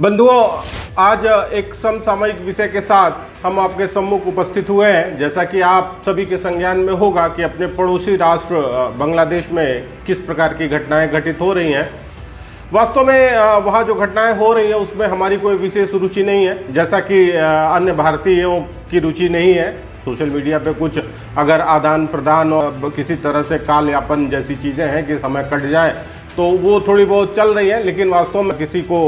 बंधुओं, आज एक समसामयिक विषय के साथ हम आपके सम्मुख उपस्थित हुए हैं। जैसा कि आप सभी के संज्ञान में होगा कि अपने पड़ोसी राष्ट्र बांग्लादेश में किस प्रकार की घटनाएं घटित हो रही हैं। वास्तव में वहाँ जो घटनाएं हो रही हैं उसमें हमारी कोई विशेष रुचि नहीं है, जैसा कि अन्य भारतीयों की रुचि नहीं है। सोशल मीडिया पे कुछ अगर आदान प्रदान और किसी तरह से काल यापन जैसी चीज़ें हैं कि समय कट जाए तो वो थोड़ी बहुत चल रही है, लेकिन वास्तव में किसी को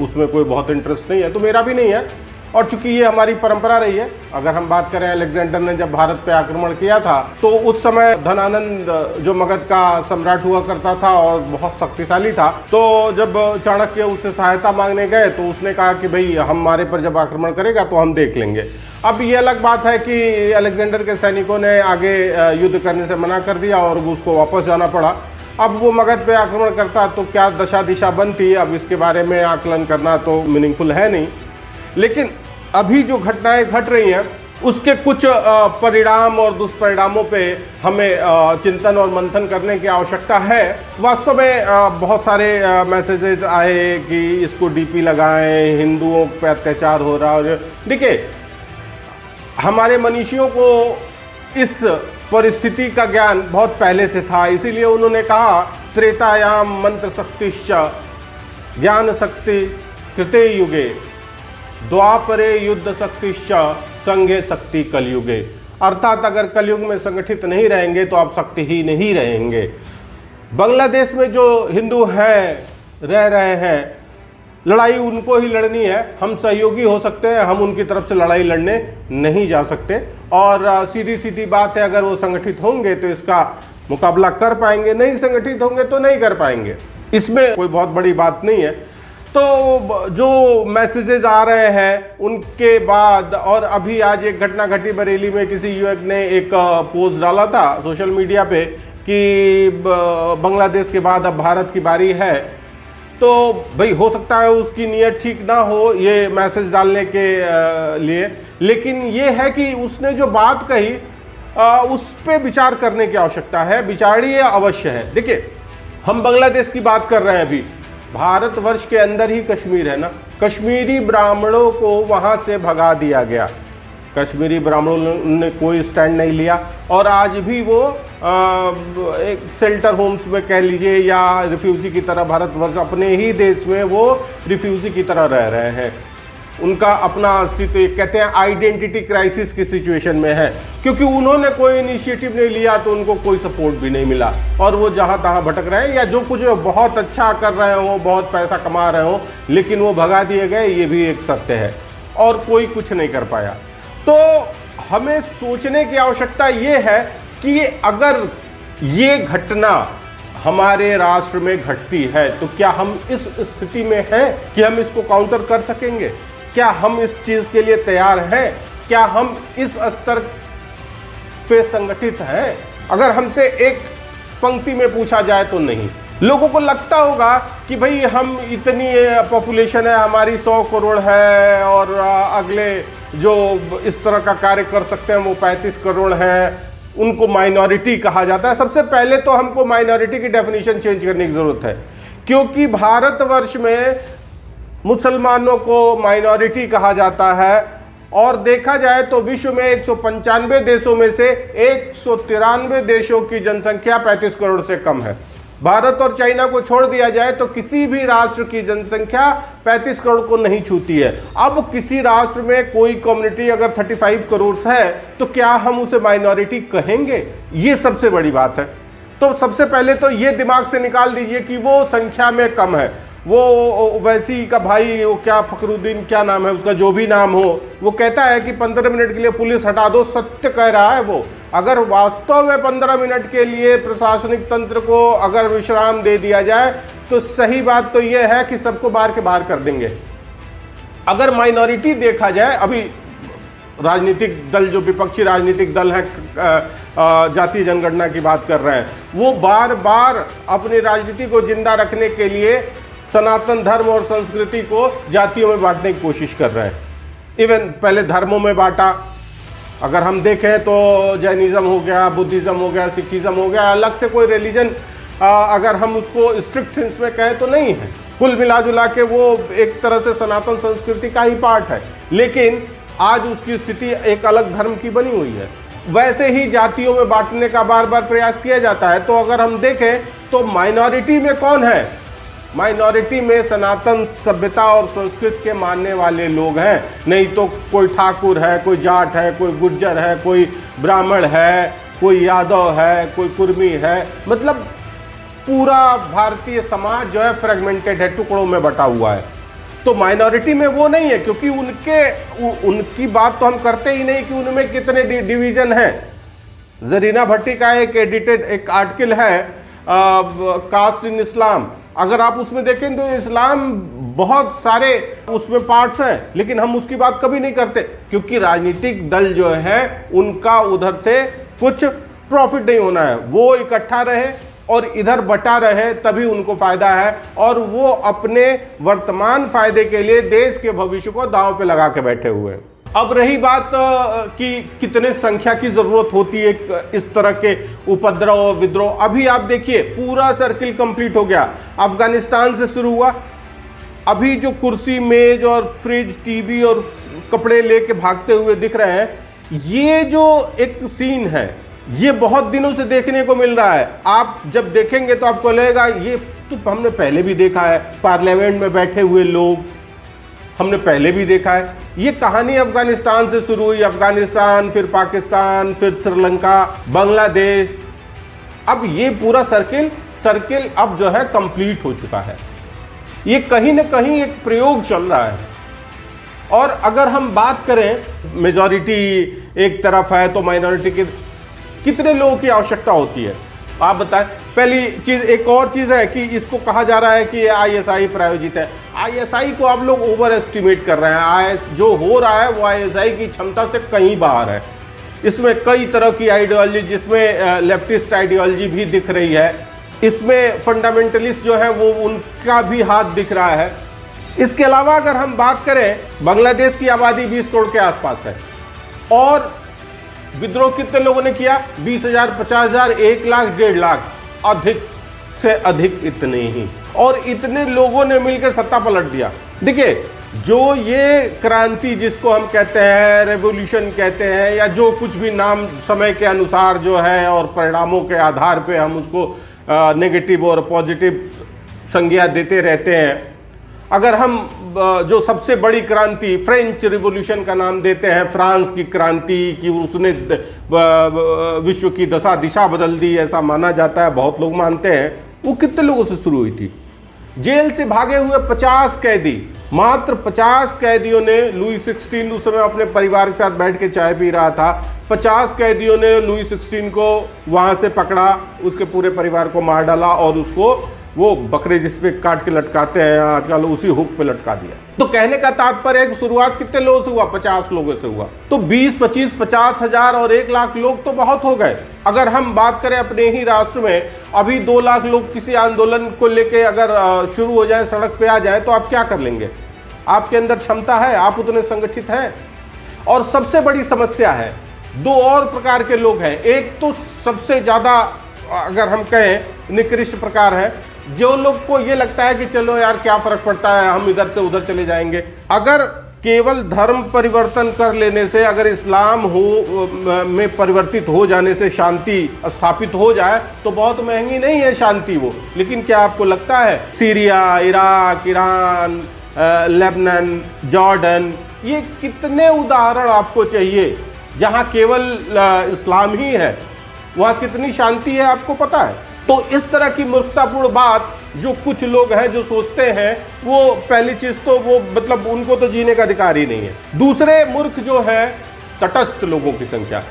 उसमें कोई बहुत इंटरेस्ट नहीं है, तो मेरा भी नहीं है। और चूंकि ये हमारी परंपरा रही है, अगर हम बात करें अलेक्जेंडर ने जब भारत पे आक्रमण किया था तो उस समय धनानंद जो मगध का सम्राट हुआ करता था और बहुत शक्तिशाली था, तो जब चाणक्य उससे सहायता मांगने गए तो उसने कहा कि भाई हमारे पर जब आक्रमण करेगा तो हम देख लेंगे। अब ये अलग बात है कि अलेक्जेंडर के सैनिकों ने आगे युद्ध करने से मना कर दिया और उसको वापस जाना पड़ा। अब वो मगध पे आक्रमण करता तो क्या दशा दिशा बनती, अब इसके बारे में आकलन करना तो मीनिंगफुल है नहीं। लेकिन अभी जो घटनाएं घट रही हैं उसके कुछ परिणाम और दुष्परिणामों पे हमें चिंतन और मंथन करने की आवश्यकता है। वास्तव में बहुत सारे मैसेजेस आए कि इसको डीपी लगाएं, हिंदुओं पे अत्याचार हो रहा है। देखिए, हमारे मनीषियों को इस परिस्थिति का ज्ञान बहुत पहले से था, इसीलिए उन्होंने कहा त्रेतायाम मंत्र शक्तिश्च ज्ञान शक्ति कृते युगे द्वापरे युद्ध शक्तिश्च संघे शक्ति कलयुगे। अर्थात अगर कलयुग में संगठित नहीं रहेंगे तो आप शक्ति ही नहीं रहेंगे। बांग्लादेश में जो हिंदू हैं, रह रहे हैं, लड़ाई उनको ही लड़नी है। हम सहयोगी हो सकते हैं, हम उनकी तरफ से लड़ाई लड़ने नहीं जा सकते। और सीधी सीधी बात है, अगर वो संगठित होंगे तो इसका मुकाबला कर पाएंगे, नहीं संगठित होंगे तो नहीं कर पाएंगे। इसमें कोई बहुत बड़ी बात नहीं है। तो जो मैसेजेस आ रहे हैं उनके बाद, और अभी आज एक घटना घटी बरेली में, किसी युवक ने एक पोस्ट डाला था सोशल मीडिया पे कि बांग्लादेश के बाद अब भारत की बारी है। तो भाई हो सकता है उसकी नीयत ठीक ना हो ये मैसेज डालने के लिए, लेकिन ये है कि उसने जो बात कही उस पर विचार करने की आवश्यकता है, विचारणीय अवश्य है। देखिए, हम बांग्लादेश की बात कर रहे हैं, अभी भारतवर्ष के अंदर ही कश्मीर है ना। कश्मीरी ब्राह्मणों को वहां से भगा दिया गया, कश्मीरी ब्राह्मणों ने कोई स्टैंड नहीं लिया और आज भी वो एक शेल्टर होम्स में कह लीजिए या रिफ्यूजी की तरह, भारतवर्ष अपने ही देश में वो रिफ्यूजी की तरह रह रहे हैं। उनका अपना अस्तित्व, कहते हैं आइडेंटिटी क्राइसिस की सिचुएशन में है, क्योंकि उन्होंने कोई इनिशिएटिव नहीं लिया तो उनको कोई सपोर्ट भी नहीं मिला और वो जहाँ तहाँ भटक रहे हैं, या जो कुछ बहुत अच्छा कर रहे हो, बहुत पैसा कमा रहे हो, लेकिन वो भगा दिए गए, ये भी एक सत्य है और कोई कुछ नहीं कर पाया। तो हमें सोचने की आवश्यकता ये है कि अगर ये घटना हमारे राष्ट्र में घटती है तो क्या हम इस स्थिति में हैं कि हम इसको काउंटर कर सकेंगे? क्या हम इस चीज के लिए तैयार हैं? क्या हम इस स्तर पे संगठित हैं? अगर हमसे एक पंक्ति में पूछा जाए तो नहीं। लोगों को लगता होगा कि भाई हम इतनी पॉपुलेशन है हमारी, 100 करोड़ है और अगले जो इस तरह का कार्य कर सकते हैं वो 35 करोड़ हैं, उनको माइनॉरिटी कहा जाता है। सबसे पहले तो हमको माइनॉरिटी की डेफिनेशन चेंज करने की जरूरत है, क्योंकि भारतवर्ष में मुसलमानों को माइनॉरिटी कहा जाता है और देखा जाए तो विश्व में 195 देशों में से 193 देशों की जनसंख्या 35 करोड़ से कम है। भारत और चाइना को छोड़ दिया जाए तो किसी भी राष्ट्र की जनसंख्या 35 करोड़ को नहीं छूती है। अब किसी राष्ट्र में कोई कम्युनिटी अगर 35 करोड़ है तो क्या हम उसे माइनॉरिटी कहेंगे? ये सबसे बड़ी बात है। तो सबसे पहले तो ये दिमाग से निकाल दीजिए कि वो संख्या में कम है। वो वैसी का भाई, वो क्या फखरुद्दीन, क्या नाम है उसका, जो भी नाम हो, वो कहता है कि 15 मिनट के लिए पुलिस हटा दो। सत्य कह रहा है वो। अगर वास्तव में 15 मिनट के लिए प्रशासनिक तंत्र को अगर विश्राम दे दिया जाए तो सही बात तो यह है कि सबको बाहर के बाहर कर देंगे। अगर माइनॉरिटी देखा जाए, अभी राजनीतिक दल, जो विपक्षी राजनीतिक दल हैं, जातीय जनगणना की बात कर रहे हैं, वो बार बार अपनी राजनीति को जिंदा रखने के लिए सनातन धर्म और संस्कृति को जातियों में बांटने की कोशिश कर रहे हैं। इवन पहले धर्मों में बांटा, अगर हम देखें तो जैनिज्म हो गया, बुद्धिज्म हो गया, सिखिज्म हो गया, अलग से कोई रिलीजन अगर हम उसको स्ट्रिक्ट सेंस में कहें तो नहीं है। कुल मिला जुला के वो एक तरह से सनातन संस्कृति का ही पार्ट है, लेकिन आज उसकी स्थिति एक अलग धर्म की बनी हुई है। वैसे ही जातियों में बांटने का बार बार प्रयास किया जाता है। तो अगर हम देखें तो माइनॉरिटी में कौन है? माइनॉरिटी में सनातन सभ्यता और संस्कृति के मानने वाले लोग हैं, नहीं तो कोई ठाकुर है, कोई जाट है, कोई गुर्जर है, कोई ब्राह्मण है, कोई यादव है, कोई कुर्मी है। मतलब पूरा भारतीय समाज जो है फ्रेगमेंटेड है, टुकड़ों में बटा हुआ है। तो माइनॉरिटी में वो नहीं है, क्योंकि उनकी बात तो हम करते ही नहीं कि उनमें कितने डिवीजन हैं। जरीना भट्टी का एक आर्टिकल है कास्ट इन इस्लाम, अगर आप उसमें देखें तो इस्लाम बहुत सारे उसमें पार्ट्स हैं, लेकिन हम उसकी बात कभी नहीं करते, क्योंकि राजनीतिक दल जो है उनका उधर से कुछ प्रॉफिट नहीं होना है। वो इकट्ठा रहे और इधर बटा रहे, तभी उनको फायदा है, और वो अपने वर्तमान फायदे के लिए देश के भविष्य को दांव पे लगा के बैठे हुए हैं। अब रही बात कि कितने संख्या की जरूरत होती है इस तरह के उपद्रव और विद्रोह। अभी आप देखिए पूरा सर्किल कंप्लीट हो गया, अफगानिस्तान से शुरू हुआ। अभी जो कुर्सी, मेज और फ्रिज, टीवी और कपड़े लेके भागते हुए दिख रहे हैं, ये जो एक सीन है ये बहुत दिनों से देखने को मिल रहा है। आप जब देखेंगे तो आपको लगेगा ये तो हमने पहले भी देखा है, पार्लियामेंट में बैठे हुए लोग हमने पहले भी देखा है। ये कहानी अफगानिस्तान से शुरू हुई, अफगानिस्तान, फिर पाकिस्तान, फिर श्रीलंका, बांग्लादेश। अब ये पूरा सर्किल अब जो है कंप्लीट हो चुका है। ये कहीं ना कहीं एक प्रयोग चल रहा है। और अगर हम बात करें मेजॉरिटी एक तरफ है तो माइनॉरिटी के कितने लोगों की आवश्यकता होती है, आप बताएं। पहली चीज, एक और चीज है कि इसको कहा जा रहा है कि आईएसआई प्रायोजित है। आईएसआई को आप लोग ओवर एस्टिमेट कर रहे हैं। जो हो रहा है वो आईएसआई की क्षमता से कहीं बाहर है। इसमें कई तरह की आइडियोलॉजी, जिसमें लेफ्टिस्ट आइडियोलॉजी भी दिख रही है, इसमें फंडामेंटलिस्ट जो है वो उनका भी हाथ दिख रहा है। इसके अलावा अगर हम बात करें, बांग्लादेश की आबादी 20 करोड़ के आसपास है, और विद्रोह कितने लोगों ने किया? 20,000, 50,000, 1 लाख, 1.5 लाख, अधिक से अधिक इतने ही, और इतने लोगों ने मिलकर सत्ता पलट दिया। देखिए, जो ये क्रांति जिसको हम कहते हैं, रेवोल्यूशन कहते हैं, या जो कुछ भी नाम समय के अनुसार जो है और परिणामों के आधार पे हम उसको नेगेटिव और पॉजिटिव संज्ञा देते रहते हैं। अगर हम जो सबसे बड़ी क्रांति फ्रेंच रिवॉल्यूशन का नाम देते हैं, फ्रांस की क्रांति की, उसने विश्व की दशा दिशा बदल दी, ऐसा माना जाता है, बहुत लोग मानते हैं। वो कितने लोगों से शुरू हुई थी? जेल से भागे हुए 50 कैदी, मात्र 50 कैदियों ने, लुई 16 उस समय अपने परिवार के साथ बैठ के चाय पी रहा था, 50 कैदियों ने लुई 16 को वहां से पकड़ा, उसके पूरे परिवार को मार डाला और उसको वो बकरे जिस पे काट के लटकाते हैं आजकल, उसी हुक पे लटका दिया। तो कहने का तात्पर्य है कि शुरुआत कितने लोगों से हुआ? 50 लोगों से हुआ। तो 20, 25, 50,000 और 1 लाख लोग तो बहुत हो गए। अगर हम बात करें अपने ही राष्ट्र में, अभी 2 लाख लोग किसी आंदोलन को लेके अगर शुरू हो जाए, सड़क पे आ जाए, तो आप क्या कर लेंगे? आपके अंदर क्षमता है? आप उतने संगठित हैं? और सबसे बड़ी समस्या है, 2 और प्रकार के लोग हैं। एक तो सबसे ज्यादा अगर हम कहें निकृष्ट प्रकार है, जो लोग को ये लगता है कि चलो यार क्या फर्क पड़ता है, हम इधर से उधर चले जाएंगे। अगर केवल धर्म परिवर्तन कर लेने से, अगर इस्लाम में परिवर्तित हो जाने से शांति स्थापित हो जाए तो बहुत महंगी नहीं है शांति वो। लेकिन क्या आपको लगता है Syria, Iraq, Iran, Lebanon, Jordan, ये कितने उदाहरण आपको चाहिए जहां केवल इस्लाम ही है, वहां कितनी शांति है आपको पता है? तो इस तरह की मूर्खतापूर्ण बात जो कुछ लोग हैं जो सोचते हैं, वो पहली चीज तो वो मतलब उनको तो जीने का अधिकार ही नहीं है। दूसरे मूर्ख जो है तटस्थ लोगों की संख्या।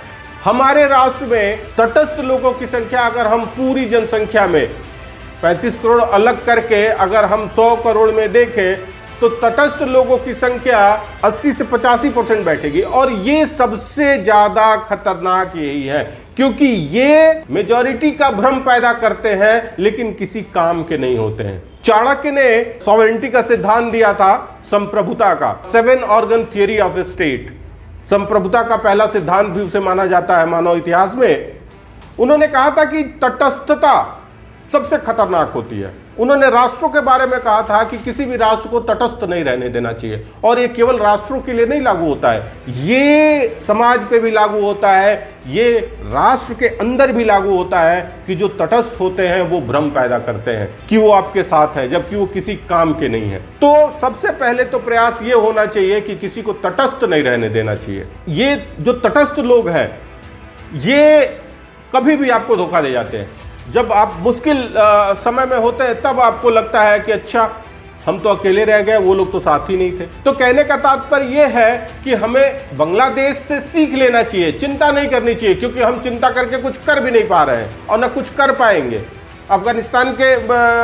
हमारे राष्ट्र में तटस्थ लोगों की संख्या अगर हम पूरी जनसंख्या में 35 करोड़ अलग करके अगर हम 100 करोड़ में देखें तो तटस्थ लोगों की संख्या 80 से 85% बैठेगी। और ये सबसे ज्यादा खतरनाक यही है, क्योंकि ये मेजॉरिटी का भ्रम पैदा करते हैं लेकिन किसी काम के नहीं होते हैं। चाणक्य ने सॉवरेनिटी का सिद्धांत दिया था, संप्रभुता का, 7 organ theory of A state. संप्रभुता का पहला सिद्धांत भी उसे माना जाता है मानव इतिहास में। उन्होंने कहा था कि तटस्थता सबसे खतरनाक होती है। उन्होंने राष्ट्रों के बारे में कहा था कि किसी भी राष्ट्र को तटस्थ नहीं रहने देना चाहिए, और ये केवल राष्ट्रों के लिए नहीं लागू होता है, ये समाज पे भी लागू होता है, ये राष्ट्र के अंदर भी लागू होता है कि जो तटस्थ होते हैं वो भ्रम पैदा करते हैं कि वो आपके साथ है जबकि वो किसी काम के नहीं है। तो सबसे पहले तो प्रयास ये होना चाहिए कि किसी को तटस्थ नहीं रहने देना चाहिए। ये जो तटस्थ लोग हैं ये कभी भी आपको धोखा दे जाते हैं। जब आप मुश्किल समय में होते हैं तब आपको लगता है कि अच्छा हम तो अकेले रह गए, वो लोग तो साथ ही नहीं थे। तो कहने का तात्पर्य यह है कि हमें बांग्लादेश से सीख लेना चाहिए, चिंता नहीं करनी चाहिए, क्योंकि हम चिंता करके कुछ कर भी नहीं पा रहे हैं और न कुछ कर पाएंगे। अफगानिस्तान के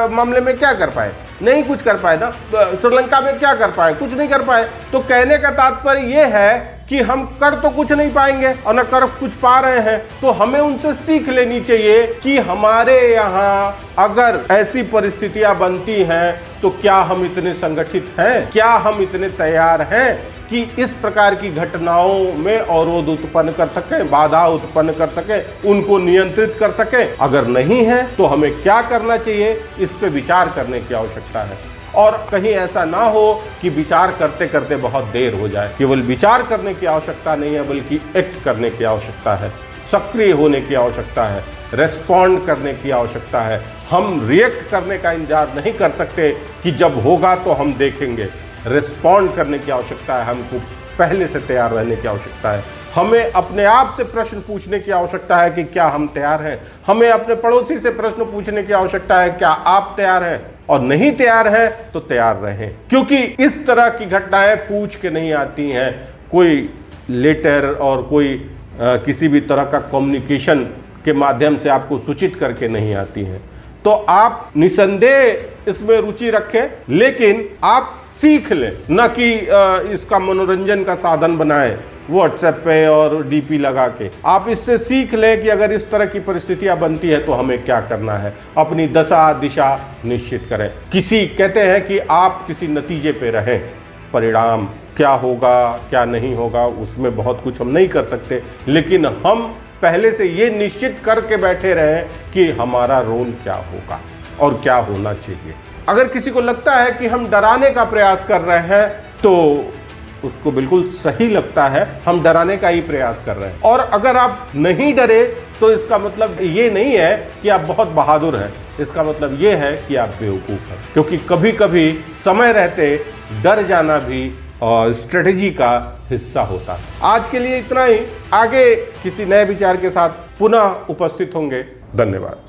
मामले में क्या कर पाए? नहीं कुछ कर पाए ना। श्रीलंका में क्या कर पाए? कुछ नहीं कर पाए। तो कहने का तात्पर्य यह है कि हम कर तो कुछ नहीं पाएंगे और न कर कुछ पा रहे हैं, तो हमें उनसे सीख लेनी चाहिए कि हमारे यहाँ अगर ऐसी परिस्थितियां बनती हैं तो क्या हम इतने संगठित हैं, क्या हम इतने तैयार हैं कि इस प्रकार की घटनाओं में अवरोध उत्पन्न कर सकें, बाधा उत्पन्न कर सकें, उनको नियंत्रित कर सकें। अगर नहीं है तो हमें क्या करना चाहिए, इस पे विचार करने की आवश्यकता है। और कहीं ऐसा ना हो कि विचार करते करते बहुत देर हो जाए। केवल विचार करने की आवश्यकता नहीं है, बल्कि एक्ट करने की आवश्यकता है, सक्रिय होने की आवश्यकता है, रेस्पॉन्ड करने की आवश्यकता है। हम रिएक्ट करने का इंतजार नहीं कर सकते कि जब होगा तो हम देखेंगे। रेस्पॉन्ड करने की आवश्यकता है, हमको पहले से तैयार रहने की आवश्यकता है। हमें अपने आप से प्रश्न पूछने की आवश्यकता है कि क्या हम तैयार हैं। हमें अपने पड़ोसी से प्रश्न पूछने की आवश्यकता है, क्या आप तैयार हैं? और नहीं तैयार है तो तैयार रहें, क्योंकि इस तरह की घटनाएं पूछ के नहीं आती हैं। कोई लेटर और कोई किसी भी तरह का कम्युनिकेशन के माध्यम से आपको सूचित करके नहीं आती हैं। तो आप निसंदेह इसमें रुचि रखें, लेकिन आप सीख लें, न कि इसका मनोरंजन का साधन बनाएं व्हाट्सएप पे और डीपी लगा के। आप इससे सीख लें कि अगर इस तरह की परिस्थितियां बनती है तो हमें क्या करना है, अपनी दशा दिशा निश्चित करें। कहते हैं कि आप किसी नतीजे पे रहें, परिणाम क्या होगा क्या नहीं होगा उसमें बहुत कुछ हम नहीं कर सकते, लेकिन हम पहले से ये निश्चित करके बैठे रहें कि हमारा रोल क्या होगा और क्या होना चाहिए। अगर किसी को लगता है कि हम डराने का प्रयास कर रहे हैं तो उसको बिल्कुल सही लगता है, हम डराने का ही प्रयास कर रहे हैं। और अगर आप नहीं डरे तो इसका मतलब ये नहीं है कि आप बहुत बहादुर हैं, इसका मतलब ये है कि आप बेवकूफ़ हैं। क्योंकि कभी कभी समय रहते डर जाना भी स्ट्रेटेजी का हिस्सा होता है। आज के लिए इतना ही, आगे किसी नए विचार के साथ पुनः उपस्थित होंगे। धन्यवाद।